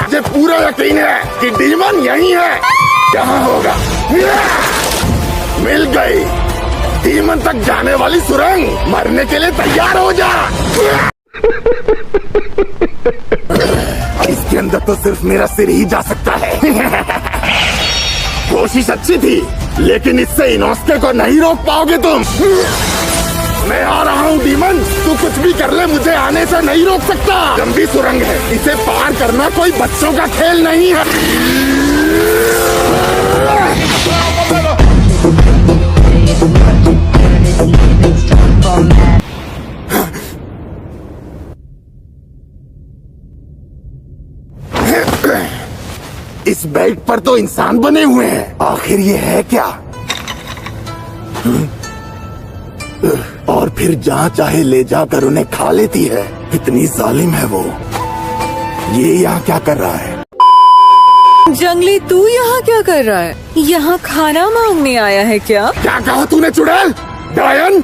मुझे पूरा यकीन है कि डीमन यही है। यहाँ होगा। मिल गई। डीमन तक जाने वाली सुरंग। मरने के लिए तैयार हो जा। इसके अंदर तो सिर्फ मेरा सिर ही जा सकता है। कोशिश अच्छी थी, लेकिन इससे इनोस्के को नहीं रोक पाओगे तुम। मैं आ रहा हूँ डीमन, तू कुछ भी कर ले, मुझे आने से नहीं रोक सकता। लंबी सुरंग है, इसे पार करना कोई बच्चों का खेल नहीं है। इस बेल्ट पर तो इंसान बने हुए हैं। आखिर ये है क्या? और फिर जहाँ चाहे ले जाकर उन्हें खा लेती है। कितनी जालिम है वो। ये यहाँ क्या कर रहा है? जंगली, तू यहाँ क्या कर रहा है? यहाँ खाना मांगने आया है क्या? क्या कहा तूने चुड़ैल? डायन?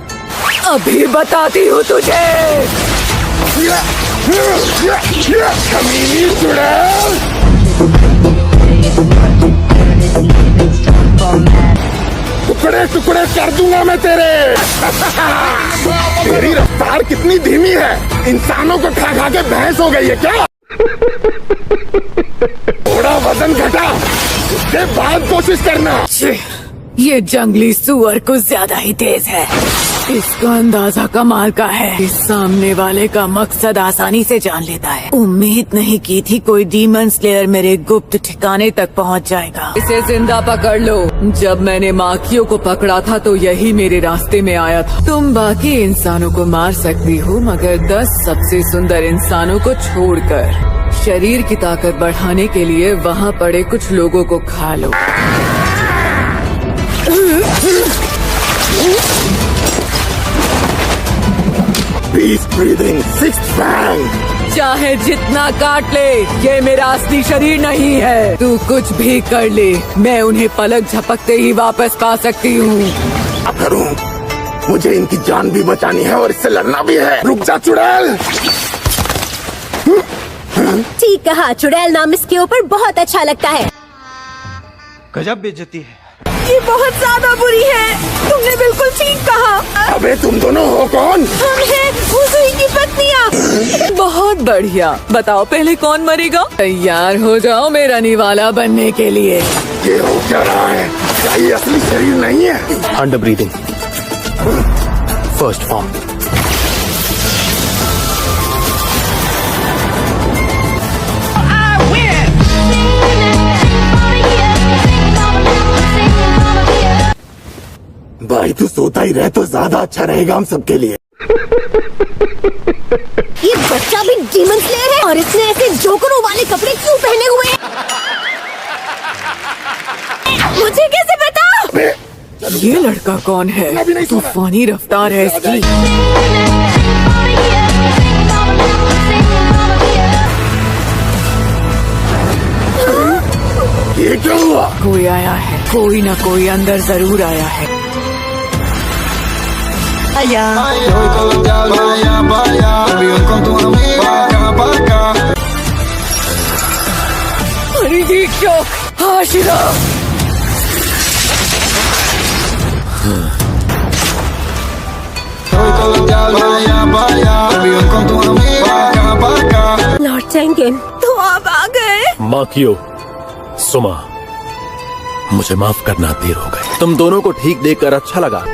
अभी बताती हूँ तुझे। कमीनी चुड़ैल! टुकड़े टुकड़े कर दूंगा मैं तेरे। तेरी रफ्तार कितनी धीमी है। इंसानों को खा खा के भैंस हो गई है क्या? थोड़ा वजन घटा, उसके बाद कोशिश करना। ये जंगली सुअर कुछ ज्यादा ही तेज है। इसका अंदाजा कमाल का है। इस सामने वाले का मकसद आसानी से जान लेता है। उम्मीद नहीं की थी कोई डीमन स्लेयर मेरे गुप्त ठिकाने तक पहुंच जाएगा। इसे जिंदा पकड़ लो। जब मैंने माखियों को पकड़ा था तो यही मेरे रास्ते में आया था। तुम बाकी इंसानों को मार सकती हो, मगर 10 सबसे सुंदर इंसानों को छोड़कर शरीर की ताकत बढ़ाने के लिए वहाँ पड़े कुछ लोगों को खा लो। Beast breathing, sixth fang. चाहे जितना काट ले, ये मेरा असली शरीर नहीं है। तू कुछ भी कर ले, मैं उन्हें पलक झपकते ही वापस पा सकती हूँ। क्या करूं? मुझे इनकी जान भी बचानी है और इससे लड़ना भी है। रुक जा चुड़ैल। ठीक कहा, चुड़ैल नाम इसके ऊपर बहुत अच्छा लगता है। गजब बेइज्जती है। ये बहुत ज्यादा बुरी है। तुमने बिल्कुल ठीक कहा। अबे तुम दोनों हो कौन? हम हैं हुजूर की पत्नियाँ। बहुत बढ़िया। बताओ पहले कौन मरेगा? तैयार हो जाओ मेरा निवाला बनने के लिए। ये हो क्या रहा है? क्या ये असली शरीर नहीं है? Under breathing, first form. भाई तू सोता ही रहे तो ज्यादा अच्छा रहेगा हम सबके लिए। ये बच्चा भी डीमन स्लेयर है और इसने ऐसे जोकरों वाले कपड़े क्यों पहने हुए हैं? मुझे कैसे पता? ये लड़का कौन है? तूफानी रफ्तार है इसकी। ये क्या हुआ? कोई आया है, कोई ना कोई अंदर जरूर आया है। अरे ये क्या? आशिरा! लॉर्ड टेंगेन, तो आप आ गए? माकियो, सुमा, मुझे माफ करना, देर हो गई। तुम दोनों को ठीक देखकर अच्छा लगा।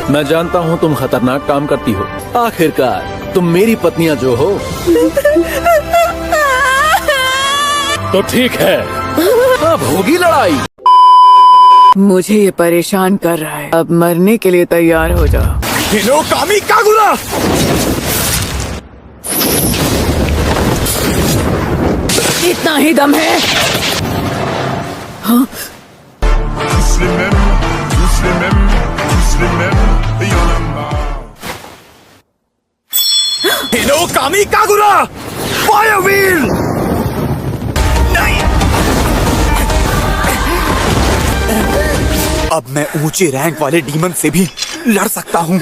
मैं जानता हूँ तुम खतरनाक काम करती हो। आखिरकार तुम मेरी पत्नियां जो हो। तो ठीक है, अब होगी लड़ाई। मुझे ये परेशान कर रहा है। अब मरने के लिए तैयार हो जाओ। Hinokami Kagura! इतना ही दम है? हाँ? Hinokami Kagura! Fire wheel! नहीं! अब मैं ऊंचे रैंक वाले डीमन से भी लड़ सकता हूँ।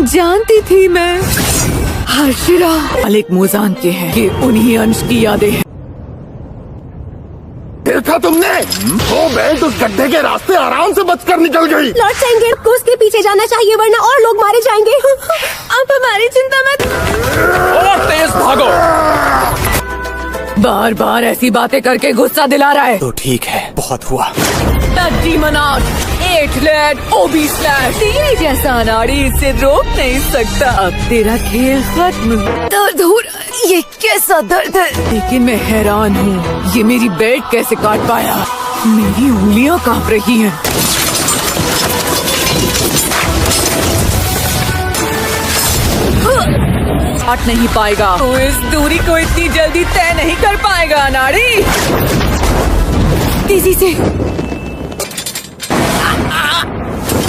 जानती थी मैं। हर्षिरा मालिक मुजान के हैं कि उन्हीं अंश की यादें हैं। देखा तुमने? वो बेट उस गड्ढे के रास्ते आराम से बचकर निकल गई। लॉर्ड सेंगेट को उसके पीछे जाना चाहिए वरना और लोग मारे जाएंगे। आप हमारी चिंता मत। और तेज भागो। बार बार ऐसी बातें करके गुस्सा दिला रहा है। तो ठीक है, बहुत हुआ। demon out, 8 lead, OB slash। तेरे जैसा अनाड़ी इसे रोक नहीं सकता। अब तेरा खेल खत्म। दर्द हो रहा है। ये कैसा दर्द है? लेकिन मैं हैरान हूँ, ये मेरी बेल्ट कैसे काट पाया? मेरी उंगलियाँ कांप रही हैं। काट नहीं पाएगा। तू इस दूरी को इतनी जल्दी तय नहीं कर पाएगा अनाड़ी। तेजी से।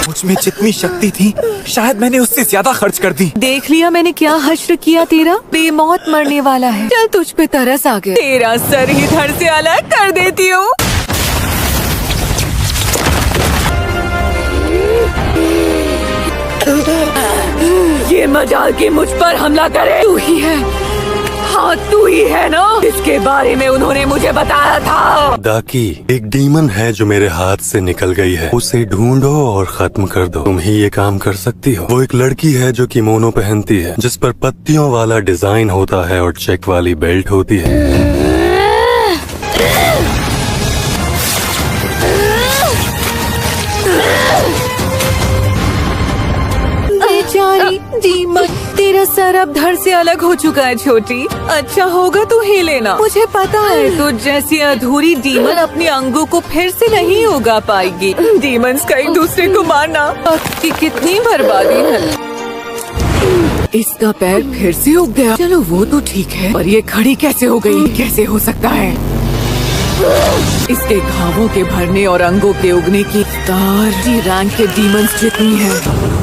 मुझ में जितनी शक्ति थी शायद मैंने उससे ज्यादा खर्च कर दी। देख लिया मैंने क्या हश्र किया तेरा? बेमौत मरने वाला है। चल तुझ पे तरस आ गया। तेरा सर ही धड़ से अलग कर देती हूँ। ये मजाल कि मुझ पर हमला करे। तू ही है। हाँ तू ही है ना, इसके बारे में उन्होंने मुझे बताया था। दाकी, एक डीमन है जो मेरे हाथ से निकल गई है। उसे ढूंढो और खत्म कर दो। तुम ही ये काम कर सकती हो। वो एक लड़की है जो किमोनो पहनती है, जिस पर पत्तियों वाला डिजाइन होता है और चेक वाली बेल्ट होती है। बेचारी डीमन, तेरा सर अब धड़ से अलग हो चुका है छोटी। अच्छा होगा तू ही लेना। मुझे पता है तू जैसी अधूरी डीमन अपने अंगों को फिर से नहीं उगा पाएगी। डीमंस का एक दूसरे को मारना वक्त की कितनी बर्बादी है। इसका पैर फिर से उग गया। चलो वो तो ठीक है, पर ये खड़ी कैसे हो गई? कैसे हो सकता है? इसके घावों के भरने और अंगों के उगने की तार रैंक के डीमंस जितनी है।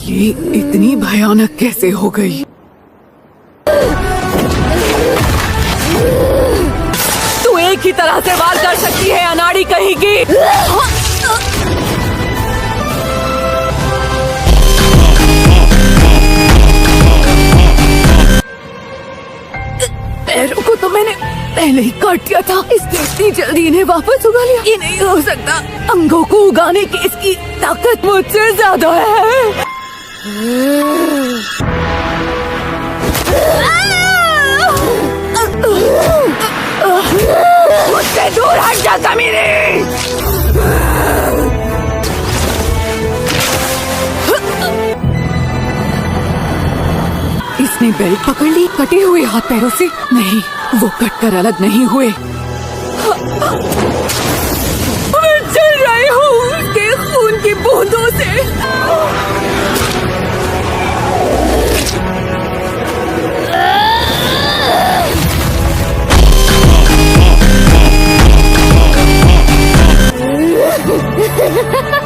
ये इतनी भयानक कैसे हो गई? तू एक ही तरह से वार कर सकती है अनाड़ी कहीं की। पैरों को तो मैंने पहले ही काट दिया था। इसने इतनी जल्दी इन्हें वापस उगा लिया। ये नहीं हो सकता। अंगों को उगाने की इसकी ताकत मुझसे ज्यादा है। मुझसे दूर हट जा कमीने। इसने बेल्ट पकड़ ली। कटे हुए हाथ पैरों से नहीं, वो कटकर अलग नहीं हुए। मैं चल रही हूँ उसके खून की बूंदों से। Ha ha ha!